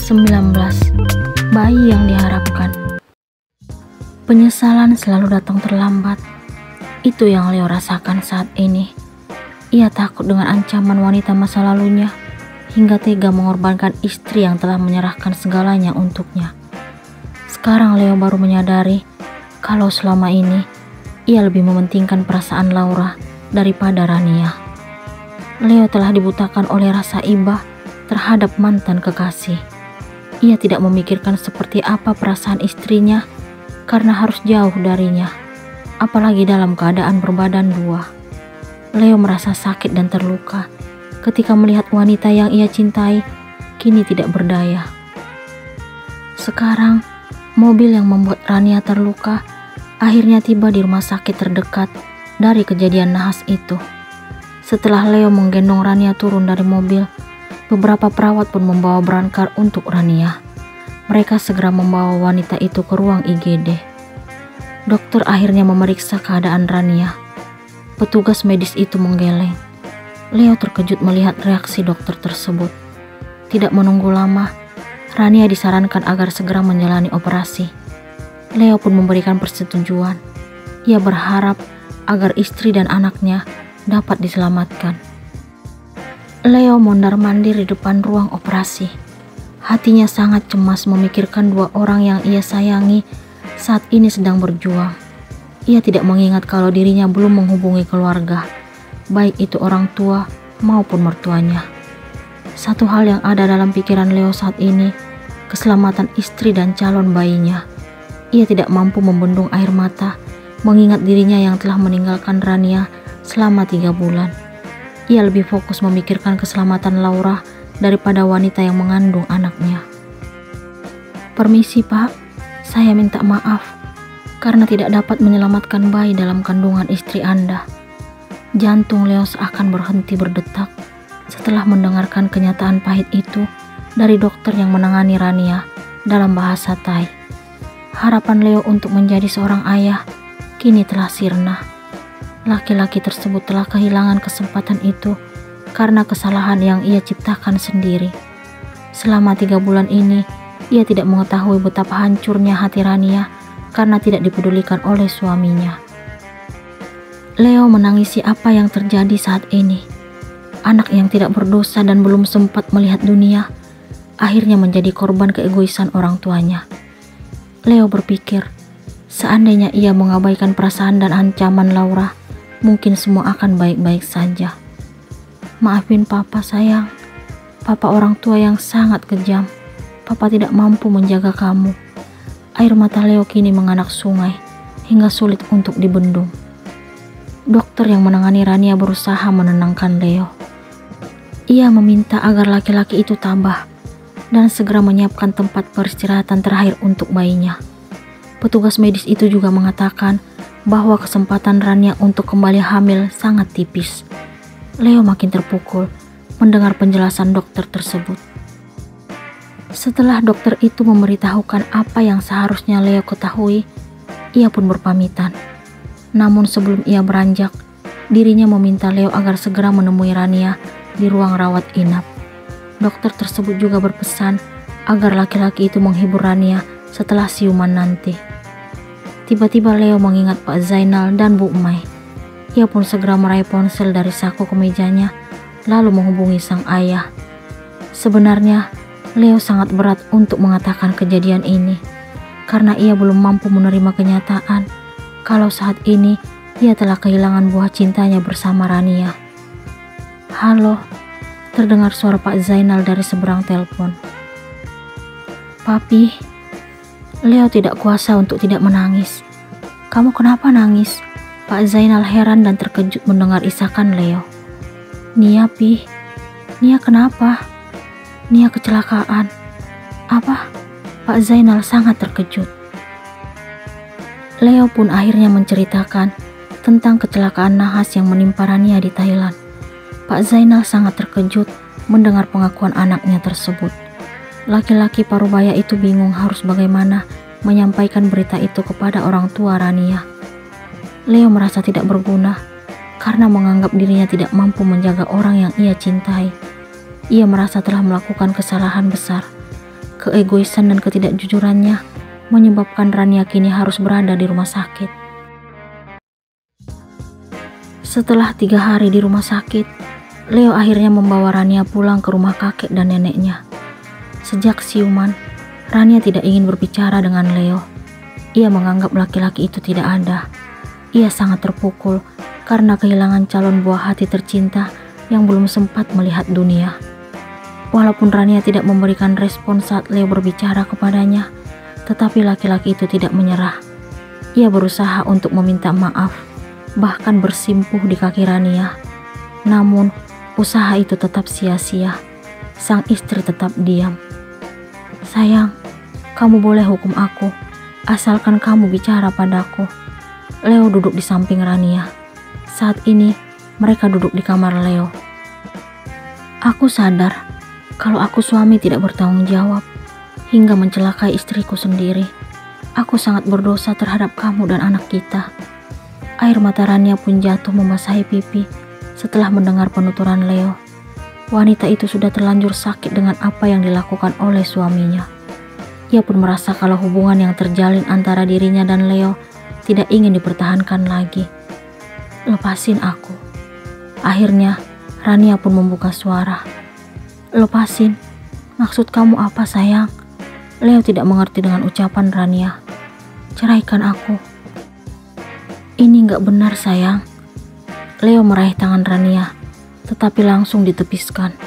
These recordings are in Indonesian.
19. Bayi yang diharapkan. Penyesalan selalu datang terlambat. Itu yang Leo rasakan saat ini. Ia takut dengan ancaman wanita masa lalunya, hingga tega mengorbankan istri yang telah menyerahkan segalanya untuknya. Sekarang Leo baru menyadari kalau selama ini ia lebih mementingkan perasaan Laura daripada Rania. Leo telah dibutakan oleh rasa iba terhadap mantan kekasih. Ia tidak memikirkan seperti apa perasaan istrinya karena harus jauh darinya, apalagi dalam keadaan berbadan dua. Leo merasa sakit dan terluka ketika melihat wanita yang ia cintai kini tidak berdaya. Sekarang, mobil yang membuat Rania terluka akhirnya tiba di rumah sakit terdekat dari kejadian nahas itu. Setelah Leo menggendong Rania turun dari mobil, beberapa perawat pun membawa berangkar untuk Rania. Mereka segera membawa wanita itu ke ruang IGD. Dokter akhirnya memeriksa keadaan Rania. Petugas medis itu menggeleng. Leo terkejut melihat reaksi dokter tersebut. Tidak menunggu lama, Rania disarankan agar segera menjalani operasi. Leo pun memberikan persetujuan. Ia berharap agar istri dan anaknya dapat diselamatkan. Leo mondar-mandir di depan ruang operasi. Hatinya sangat cemas memikirkan dua orang yang ia sayangi saat ini sedang berjuang. Ia tidak mengingat kalau dirinya belum menghubungi keluarga, baik itu orang tua maupun mertuanya. Satu hal yang ada dalam pikiran Leo saat ini, keselamatan istri dan calon bayinya. Ia tidak mampu membendung air mata mengingat dirinya yang telah meninggalkan Rania selama 3 bulan. Ia lebih fokus memikirkan keselamatan Laura daripada wanita yang mengandung anaknya. Permisi Pak, saya minta maaf karena tidak dapat menyelamatkan bayi dalam kandungan istri Anda. Jantung Leo seakan berhenti berdetak setelah mendengarkan kenyataan pahit itu dari dokter yang menangani Rania dalam bahasa Thai. Harapan Leo untuk menjadi seorang ayah kini telah sirna. Laki-laki tersebut telah kehilangan kesempatan itu karena kesalahan yang ia ciptakan sendiri. Selama 3 bulan ini, ia tidak mengetahui betapa hancurnya hati Rania karena tidak dipedulikan oleh suaminya. Leo menangisi apa yang terjadi saat ini. Anak yang tidak berdosa dan belum sempat melihat dunia, akhirnya menjadi korban keegoisan orang tuanya. Leo berpikir, seandainya ia mengabaikan perasaan dan ancaman Laura, mungkin semua akan baik-baik saja. Maafin Papa sayang, Papa orang tua yang sangat kejam. Papa tidak mampu menjaga kamu. Air mata Leo kini menganak sungai hingga sulit untuk dibendung. Dokter yang menangani Rania berusaha menenangkan Leo. Ia meminta agar laki-laki itu tabah dan segera menyiapkan tempat peristirahatan terakhir untuk bayinya. Petugas medis itu juga mengatakan bahwa kesempatan Rania untuk kembali hamil sangat tipis. Leo makin terpukul mendengar penjelasan dokter tersebut. Setelah dokter itu memberitahukan apa yang seharusnya Leo ketahui, ia pun berpamitan. Namun sebelum ia beranjak, dirinya meminta Leo agar segera menemui Rania di ruang rawat inap. Dokter tersebut juga berpesan agar laki-laki itu menghibur Rania setelah siuman nanti. Tiba-tiba Leo mengingat Pak Zainal dan Bu Umay. Ia pun segera meraih ponsel dari saku kemejanya, lalu menghubungi sang ayah. Sebenarnya, Leo sangat berat untuk mengatakan kejadian ini, karena ia belum mampu menerima kenyataan kalau saat ini ia telah kehilangan buah cintanya bersama Rania. Halo, terdengar suara Pak Zainal dari seberang telepon. Papi, Leo tidak kuasa untuk tidak menangis. Kamu kenapa nangis? Pak Zainal heran dan terkejut mendengar isakan Leo. Nia, Pi. Nia kenapa? Nia kecelakaan. Apa? Pak Zainal sangat terkejut. Leo pun akhirnya menceritakan tentang kecelakaan nahas yang menimpa Rania di Thailand. Pak Zainal sangat terkejut mendengar pengakuan anaknya tersebut. Laki-laki parubaya itu bingung harus bagaimana menyampaikan berita itu kepada orang tua Rania. Leo merasa tidak berguna karena menganggap dirinya tidak mampu menjaga orang yang ia cintai. Ia merasa telah melakukan kesalahan besar Keegoisan dan ketidakjujurannya menyebabkan Rania kini harus berada di rumah sakit. Setelah 3 hari di rumah sakit, Leo akhirnya membawa Rania pulang ke rumah kakek dan neneknya. Sejak siuman, Rania tidak ingin berbicara dengan Leo. Ia menganggap laki-laki itu tidak ada. Ia sangat terpukul karena kehilangan calon buah hati tercinta yang belum sempat melihat dunia. Walaupun Rania tidak memberikan respon saat Leo berbicara kepadanya, tetapi laki-laki itu tidak menyerah. Ia berusaha untuk meminta maaf, bahkan bersimpuh di kaki Rania. Namun, usaha itu tetap sia-sia. Sang istri tetap diam. "Sayang, kamu boleh hukum aku, asalkan kamu bicara padaku." Leo duduk di samping Rania. Saat ini, mereka duduk di kamar Leo. "Aku sadar kalau aku suami tidak bertanggung jawab hingga mencelakai istriku sendiri. Aku sangat berdosa terhadap kamu dan anak kita." Air mata Rania pun jatuh membasahi pipi setelah mendengar penuturan Leo. Wanita itu sudah terlanjur sakit dengan apa yang dilakukan oleh suaminya. Ia pun merasa kalau hubungan yang terjalin antara dirinya dan Leo tidak ingin dipertahankan lagi. "Lepasin aku." Akhirnya, Rania pun membuka suara. "Lepasin? Maksud kamu apa, sayang?" Leo tidak mengerti dengan ucapan Rania. "Ceraikan aku." "Ini gak benar, sayang." Leo meraih tangan Rania, tetapi langsung ditepiskan.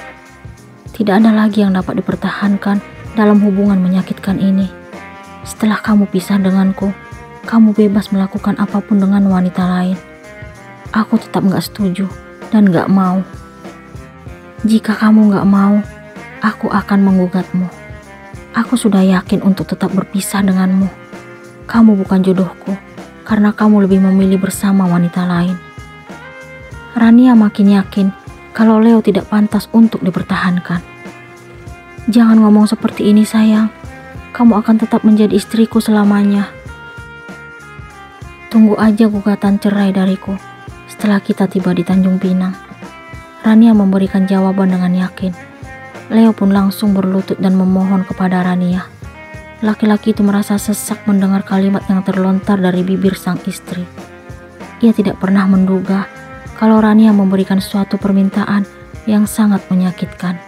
"Tidak ada lagi yang dapat dipertahankan dalam hubungan menyakitkan ini. Setelah kamu pisah denganku, kamu bebas melakukan apapun dengan wanita lain. Aku tetap gak setuju dan gak mau. Jika kamu gak mau, aku akan menggugatmu. Aku sudah yakin untuk tetap berpisah denganmu. Kamu bukan jodohku, karena kamu lebih memilih bersama wanita lain." Rania makin yakin kalau Leo tidak pantas untuk dipertahankan. "Jangan ngomong seperti ini, sayang. Kamu akan tetap menjadi istriku selamanya. Tunggu aja gugatan cerai dariku setelah kita tiba di Tanjung Pinang." Rania memberikan jawaban dengan yakin. Leo pun langsung berlutut dan memohon kepada Rania. Laki-laki itu merasa sesak mendengar kalimat yang terlontar dari bibir sang istri. Ia tidak pernah menduga kalau Rania memberikan suatu permintaan yang sangat menyakitkan.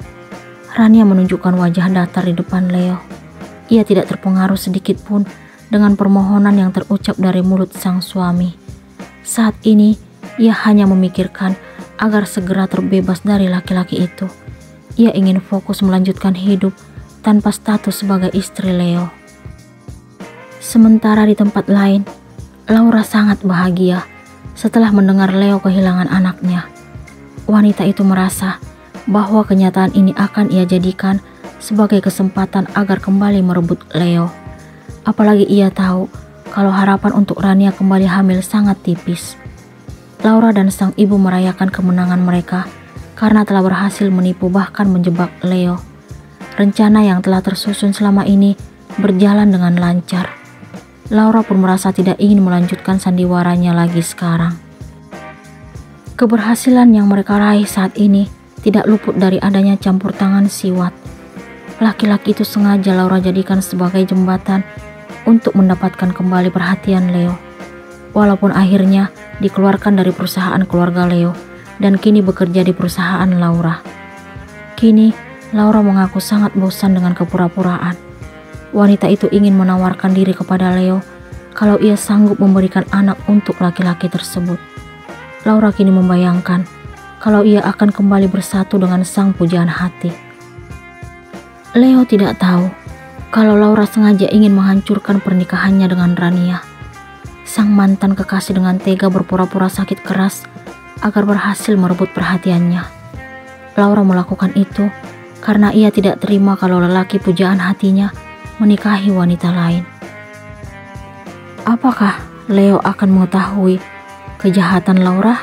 Rania menunjukkan wajah datar di depan Leo. Ia tidak terpengaruh sedikit pun dengan permohonan yang terucap dari mulut sang suami. Saat ini, ia hanya memikirkan agar segera terbebas dari laki-laki itu. Ia ingin fokus melanjutkan hidup tanpa status sebagai istri Leo. Sementara di tempat lain, Laura sangat bahagia setelah mendengar Leo kehilangan anaknya. Wanita itu merasa bahwa kenyataan ini akan ia jadikan sebagai kesempatan agar kembali merebut Leo. Apalagi ia tahu kalau harapan untuk Rania kembali hamil sangat tipis. Laura dan sang ibu merayakan kemenangan mereka karena telah berhasil menipu bahkan menjebak Leo. Rencana yang telah tersusun selama ini berjalan dengan lancar. Laura pun merasa tidak ingin melanjutkan sandiwaranya lagi sekarang. Keberhasilan yang mereka raih saat ini tidak luput dari adanya campur tangan Siwat. Laki-laki itu sengaja Laura jadikan sebagai jembatan untuk mendapatkan kembali perhatian Leo. Walaupun akhirnya dikeluarkan dari perusahaan keluarga Leo dan kini bekerja di perusahaan Laura. Kini Laura mengaku sangat bosan dengan kepura-puraan. Wanita itu ingin menawarkan diri kepada Leo kalau ia sanggup memberikan anak untuk laki-laki tersebut. Laura kini membayangkan kalau ia akan kembali bersatu dengan sang pujaan hati. Leo tidak tahu kalau Laura sengaja ingin menghancurkan pernikahannya dengan Rania. Sang mantan kekasih dengan tega berpura-pura sakit keras agar berhasil merebut perhatiannya. Laura melakukan itu karena ia tidak terima kalau lelaki pujaan hatinya menikahi wanita lain. Apakah Leo akan mengetahui kejahatan Laura?